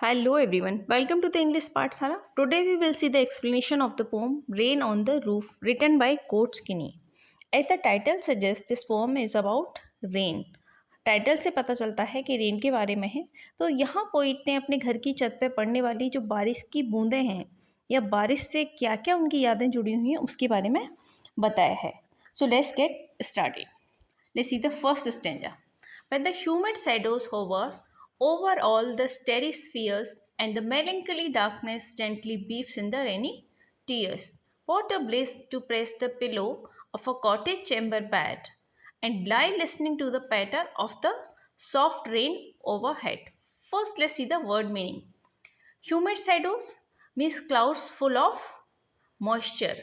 Hello everyone, welcome to the English Pathshala. Today we will see the explanation of the poem Rain on the Roof written by Coates Kinney. As the title suggests, this poem is about rain. Title से पता चलता है कि rain के बारे में है। तो यहाँ पोइट ने अपने घर की छत पर पड़ने वाली जो बारिश की बूंदें हैं या बारिश से क्या क्या उनकी यादें जुड़ी हुई हैं उसके बारे में बताया है। So let's get started. Let's see the first stanza. When the humid shadows hover over all the starry spheres and the melancholy darkness gently beeps in the rainy tears, what a bliss to press the pillow of a cottage chamber bed and lie listening to the patter of the soft rain overhead. First, let's see the word meaning. Humid shadows means clouds full of moisture.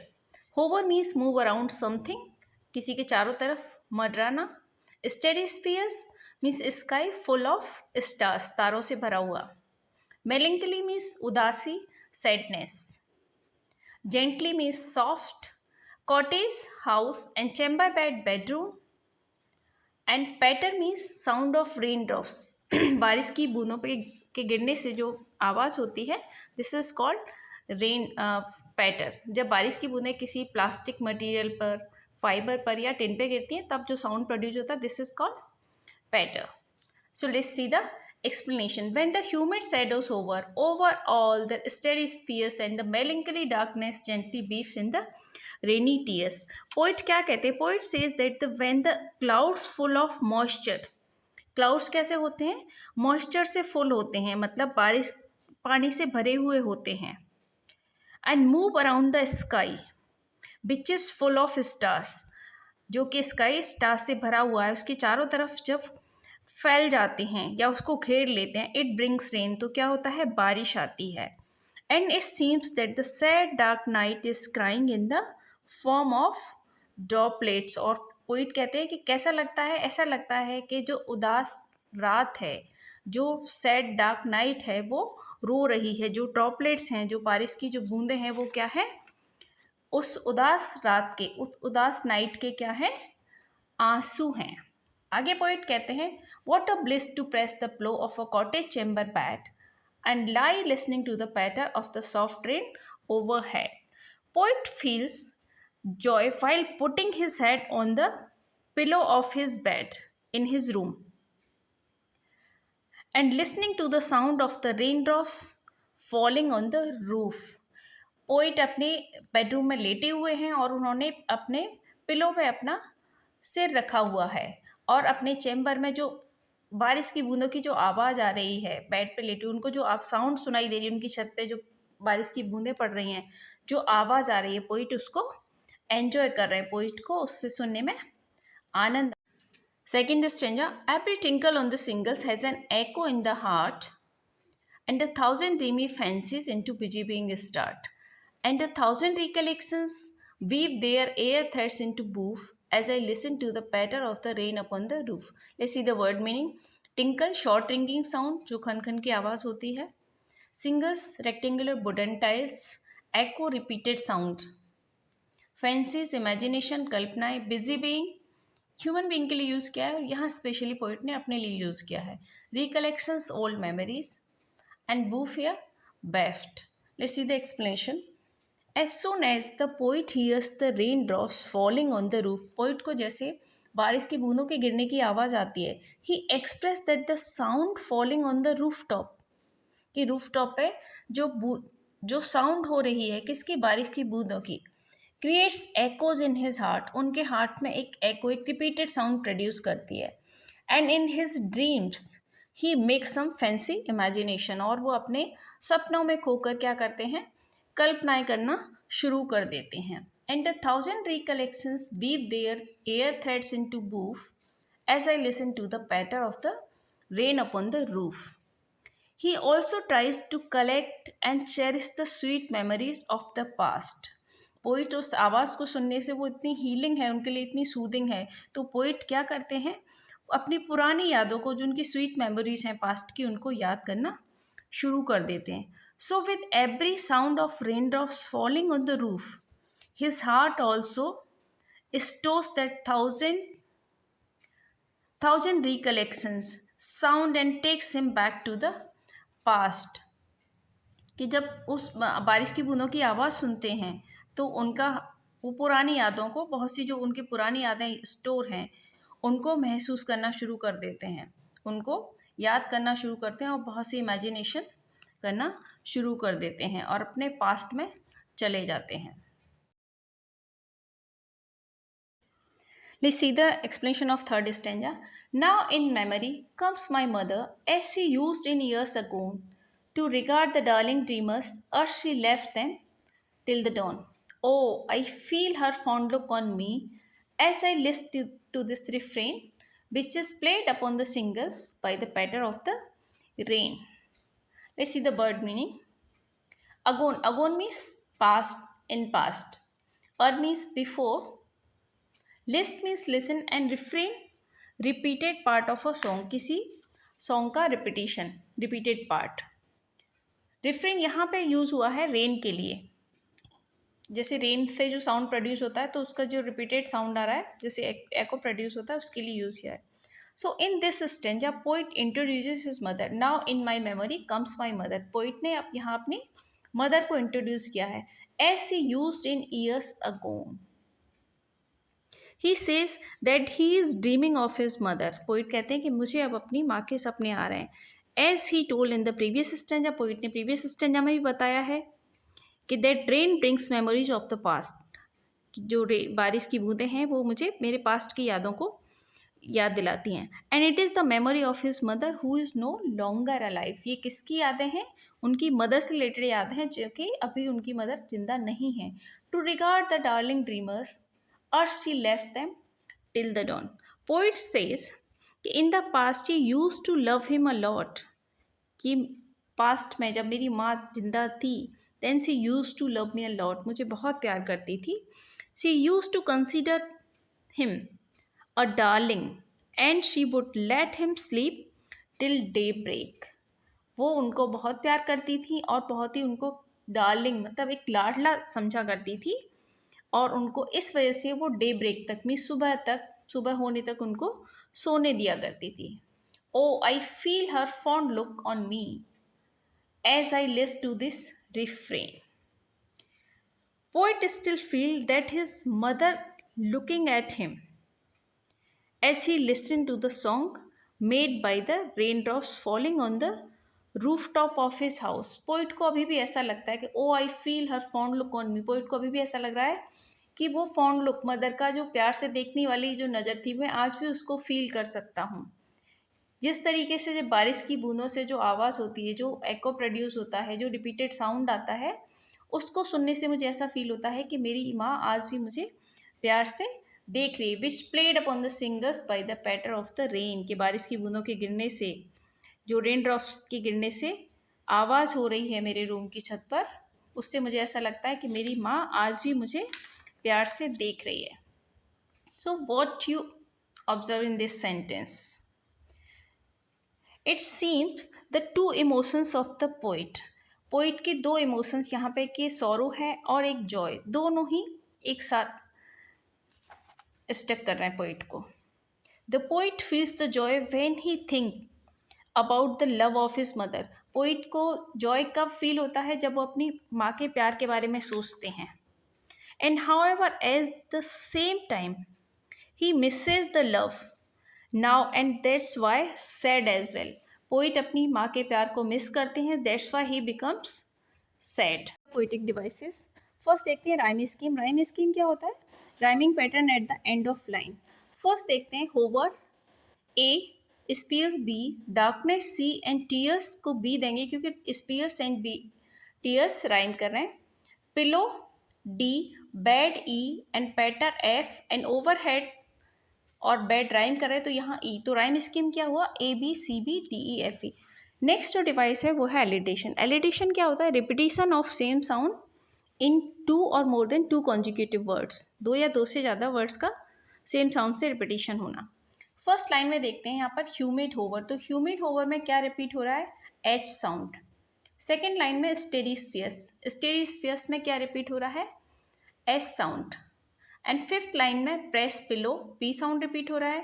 Hover means move around something, किसी के चारों तरफ मंडराना. Steady spheres means sky full of stars, तारों से भरा हुआ. Melancholy means उदासी, sadness. Gently means soft. Cottage house and chamber bed bedroom. And patter means sound of rain drops, बारिश की बूंदों के गिरने से जो आवाज़ होती है, दिस इज कॉल्ड रेन पैटर. जब बारिश की बूंदें किसी प्लास्टिक मटेरियल पर, फाइबर पर या टिन पे गिरती हैं तब जो साउंड प्रोड्यूस होता है, this is called patter. So let's see the explanation. When the humid shadows hover over all the starry spheres and the melancholy darkness gently beeps in the rainy tears. Poet क्या कहते हैं? Poet says that when the clouds full of moisture, clouds कैसे होते हैं? Moisture से full होते हैं, मतलब बारिश पानी से भरे हुए होते हैं. And move around the sky which is full of stars, जो कि स्काई स्टार से भरा हुआ है, उसके चारों तरफ जब फैल जाते हैं या उसको घेर लेते हैं, इट ब्रिंग्स रेन, तो क्या होता है? बारिश आती है. And it seems that the sad dark night is crying in the form of droplets. और पोइट कहते हैं कि कैसा लगता है? ऐसा लगता है कि जो उदास रात है, जो सैड डार्क नाइट है, वो रो रही है. जो ड्रॉपलेट्स हैं, जो बारिश की जो बूंदें हैं, वो क्या है? उस उदास रात के, उस उदास नाइट के क्या है? आंसू हैं. आगे पोइट कहते हैं, what a bliss to press the pillow of a cottage chamber bed and lie listening to the patter of the soft rain overhead. Poet feels joy while putting his head on the pillow of his bed in his room and listening to the sound of the raindrops falling on the roof. Poet अपने bedroom में लेटे हुए हैं और उन्होंने अपने pillow पे अपना सिर रखा हुआ है और अपने चैम्बर में जो बारिश की बूंदों की जो आवाज़ आ रही है, बेड पे लेटे उनको जो आप साउंड सुनाई दे रही है, उनकी छत पे जो बारिश की बूंदें पड़ रही हैं, जो आवाज़ आ रही है, पोइट उसको एन्जॉय कर रहे हैं, पोइट को उससे सुनने में आनंद. Second stanza. Every tinkle on the singles has an echo in the heart and 1,000 dreamy fancies into busy being start and 1,000 recollections weave their air threads into boof as I listen to the patter of the rain upon the roof. Let's see the word meaning. Tinkle, short ringing sound, जो खन खन की आवाज़ होती है. Singles, rectangular wooden tiles. Echo, repeated sound. Fancies, imagination, कल्पनाएं. Busy being, human being के लिए यूज़ किया है, यहाँ स्पेशली पोइट ने अपने लिए यूज़ किया है. Recollections, old memories. And boof here, baft. Let's see the explanation. As soon as the poet hears the raindrops falling on the roof, poet को जैसे बारिश की बूंदों के गिरने की आवाज़ आती है, he expressed that the sound falling on the rooftop, कि रूफटॉप पे जो साउंड हो रही है किसकी? बारिश की बूंदों की, creates echoes in his heart, उनके हार्ट में एक एको, एक रिपीटेड साउंड प्रोड्यूस करती है. And in his dreams he makes some fancy imagination, और वो अपने सपनों में खोकर क्या करते हैं? कल्पनाएं करना शुरू कर देते हैं. And 1,000 recollections weave their air threads into boof as I listen to the patter of the rain upon the roof. He also tries to collect and cherish the sweet memories of the past. Poet उस आवाज़ को सुनने से वो इतनी healing है, उनके लिए इतनी सूदिंग है, तो पोइट क्या करते हैं? अपनी पुरानी यादों को, जो उनकी स्वीट मेमोरीज हैं पास्ट की, उनको याद करना शुरू कर देते हैं. So with every sound of raindrops falling on the roof, his heart also stores that thousand recollections sound and takes him back to the past. कि जब उस बारिश की बूंदों की आवाज़ सुनते हैं तो उनका वो पुरानी यादों को, बहुत सी जो उनकी पुरानी यादें स्टोर हैं, उनको महसूस करना शुरू कर देते हैं, उनको याद करना शुरू करते हैं और बहुत सी इमेजिनेशन करना शुरू कर देते हैं और अपने पास्ट में चले जाते हैं। Let's see the explanation of third stanza. Now in memory comes my mother as she used in years ago to regard the darling dreamers as she left them till the dawn. Oh, I feel her fond look on me as I listen to this refrain, which is played upon the shingles by the patter of the rain. Let's see the word meaning. Agon. Agon means past, in past. Or means before. List means listen and refrain repeated part of a song, किसी song का repetition, repeated part. Refrain यहाँ पे use हुआ है rain के लिए, जैसे rain से जो साउंड प्रोड्यूस होता है तो उसका जो रिपीटेड साउंड आ रहा है जैसे एको प्रोड्यूस होता है उसके लिए यूज़ किया है। So in this stanza poet introduces his mother. Now in my memory comes my mother. Poet ने यहाँ अपनी मदर को इंट्रोड्यूस किया है as she used in years ago. He says that he is dreaming of his mother. Poet कहते हैं कि मुझे अब अपनी माँ के सपने आ रहे हैं। As he told in the previous stanza, poet ने प्रीवियस स्टेंजा में भी बताया है कि that rain brings memories of the past, जो बारिश की बूंदें हैं वो मुझे मेरे पास्ट की यादों को याद दिलाती हैं। And it is the memory of his mother who is no longer alive. ये किसकी यादें हैं? उनकी मदर से रिलेटेड यादें हैं जो कि अभी उनकी मदर जिंदा नहीं हैं। To regard the darling dreamers और she left them till the dawn. Poet says कि in the past she use to love him a lot, कि पास्ट में जब मेरी माँ जिंदा थी then she use to love me a lot, मुझे बहुत प्यार करती थी। She use to consider him a darling and she would let him sleep till day break. वो उनको बहुत प्यार करती थी और बहुत ही उनको डार्लिंग मतलब एक लाडला समझा करती थी और उनको इस वजह से वो डे ब्रेक तक में सुबह होने तक उनको सोने दिया करती थी। Oh I feel her fond look on me as I list to this refrain. Poet still feels that his mother looking at him as he listened to the song made by the raindrops falling on the rooftop of his house. Poet को अभी भी ऐसा लगता है कि oh I feel her fond look on me. Poet को अभी भी ऐसा लग रहा है कि वो fond look, मदर का जो प्यार से देखने वाली जो नज़र थी मैं आज भी उसको फील कर सकता हूँ। जिस तरीके से जब बारिश की बूंदों से जो आवाज़ होती है, जो एको प्रोड्यूस होता है, जो रिपीटेड साउंड आता है, उसको सुनने से मुझे ऐसा फील होता है कि मेरी माँ आज भी मुझे प्यार से देख रही है। Which played upon the singers by the patter of the rain, कि बारिश की बूंदों के गिरने से, जो रेन ड्रॉप्स के गिरने से आवाज़ हो रही है मेरे रूम की छत पर, उससे मुझे ऐसा लगता है कि मेरी माँ आज भी मुझे प्यार से देख रही है। So what you observe in this sentence? It seems the two emotions of the poet. Poet के दो इमोशंस यहाँ पे कि सॉरो है और एक जॉय, दोनों ही एक साथ स्टक कर रहे हैं पोइट को। The poet feels the Joy when he think about the love of his mother. Poet को जॉय कब फील होता है? जब वो अपनी माँ के प्यार के बारे में सोचते हैं। And however at the same time he misses the love now and that's why sad as well. Poet अपनी माँ के प्यार को मिस करते हैं, that's why he becomes sad. Poetic devices, first देखते हैं राइम स्कीम। राइम स्कीम क्या होता है? Rhyming pattern at the end of line. First देखते हैं hover, A spheres B, darkness C and tears को बी देंगे क्योंकि spheres and B tears rhyme कर रहे हैं। Pillow D, bed E and patter F and overhead और bed rhyme कर रहे हैं तो यहाँ ई, तो राइम स्कीम क्या हुआ? A B C B D E F E. Next जो डिवाइस है वो है एलिटेशन। एलिटेशन क्या होता है? Repetition of same sound in two और more than two consecutive words, दो या दो से ज़्यादा वर्ड्स का सेम साउंड से रिपीटिशन होना। फर्स्ट लाइन में देखते हैं यहाँ पर ह्यूमिड होवर, तो ह्यूमिड होवर में क्या रिपीट हो रहा है? H sound. सेकेंड लाइन में स्टेडी स्पियर्स, स्टेडी स्पियर्स में क्या रिपीट हो रहा है? S sound. And fifth line में press pillow, P sound repeat हो रहा है।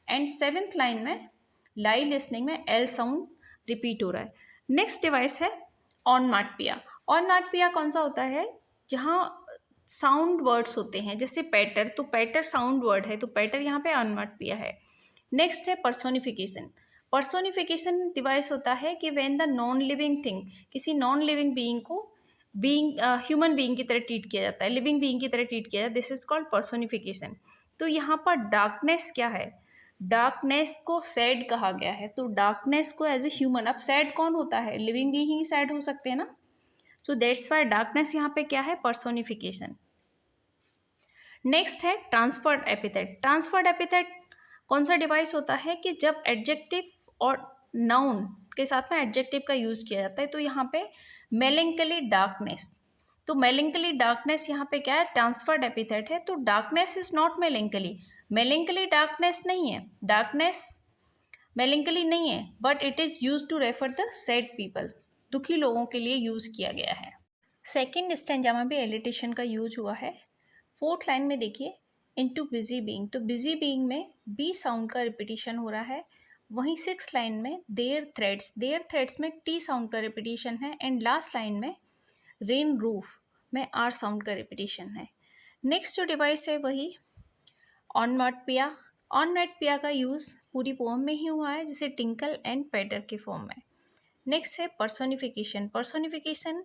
एंड सेवेंथ लाइन में लाई लिसनिंग में एल साउंड रिपीट हो रहा है। नेक्स्ट डिवाइस है ऑनमाटपिया। ऑनमाटपिया कौन सा होता है? जहाँ साउंड वर्ड्स होते हैं, जैसे पैटर, तो पैटर साउंड वर्ड है, तो पैटर यहाँ पे ऑनमाटपिया है। नेक्स्ट है पर्सोनिफिकेशन। पर्सोनिफिकेशन डिवाइस होता है कि when the non living thing, किसी नॉन लिविंग बीइंग को ह्यूमन बीइंग की तरह ट्रीट किया जाता है, लिविंग बीइंग की तरह ट्रीट किया जाता है, दिस इज कॉल्ड पर्सोनिफिकेशन। तो यहाँ पर डार्कनेस क्या है? डार्कनेस को सैड कहा गया है, तो डार्कनेस को एज ए ह्यूमन, अब सैड कौन होता है? लिविंग बीइंग ही सैड हो सकते हैं ना, सो दैट्स वाई डार्कनेस यहाँ पे क्या है? पर्सोनिफिकेशन। नेक्स्ट है ट्रांसफर्ड एपिथेट। ट्रांसफर्ड एपिथेट कौन सा डिवाइस होता है कि जब एडजेक्टिव और नाउन के साथ में एडजेक्टिव का यूज़ किया जाता है, तो यहाँ पे मेलेंकली डार्कनेस, तो मेलेंकली डार्कनेस यहाँ पे क्या है? ट्रांसफर्ड एपिथेट है, तो darkness is not melancholy, melancholy darkness नहीं है, डार्कनेस मेलेंकली नहीं है, but it is use to refer the sad people, दुखी लोगों के लिए यूज़ किया गया है। सेकेंड स्टैंजा में भी एलिटेशन का यूज हुआ है। फोर्थ लाइन में देखिए, इनटू बिजी बीइंग, तो बिजी बीइंग में बी साउंड का रिपीटिशन हो रहा है। वहीं सिक्स लाइन में देयर थ्रेड्स में टी साउंड का रिपीटिशन है, एंड लास्ट लाइन में रेन रूफ में आर साउंड का रिपीटिशन है। नेक्स्ट जो डिवाइस है वही ऑनमाटपिया। ऑनमाटपिया का यूज़ पूरी पोएम में ही हुआ है, जैसे टिंकल एंड पैटर के फॉर्म में। नेक्स्ट है पर्सोनिफिकेशन। पर्सोनिफिकेशन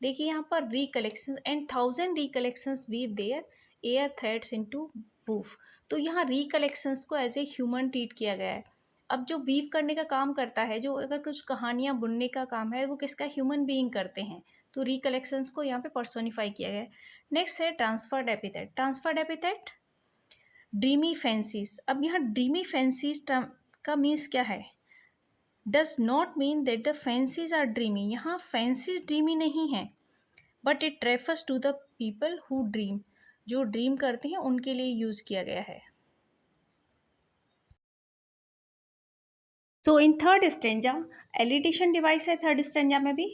देखिए यहाँ पर recollection and 1000 recollections weave their air threads into woof, तो यहाँ रिकलेक्शंस को एज ए ह्यूमन ट्रीट किया गया है। अब जो वीव करने का काम करता है, जो अगर कुछ कहानियाँ बुनने का काम है, वो किसका? ह्यूमन बीइंग करते हैं, तो रिकलेक्शंस को यहाँ पे पर्सोनिफाई किया गया है। नेक्स्ट है transferred epithet. Transferred epithet dreamy fancies. अब यहाँ ड्रीमी फैंसीज का मीन्स क्या है? Does not mean that the fancies are dreamy, यहाँ फैंसीज ड्रीमी नहीं है, but it refers to the people who dream, जो ड्रीम करते हैं उनके लिए यूज किया गया है। So in third stanza alliteration device है, थर्ड स्टेंजा में भी।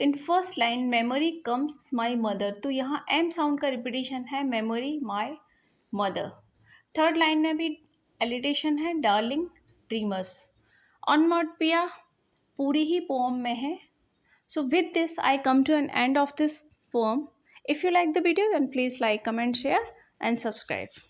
In first line memory comes my mother, तो यहाँ एम साउंड का रिपीटिशन है, memory my mother. Third line में भी एलिटेशन है, डार्लिंग ड्रीमर्स। ऑनमाटपिया पूरी ही पोम में है। So with this I come to an end of this poem. If you like the video then please like, comment, share and subscribe.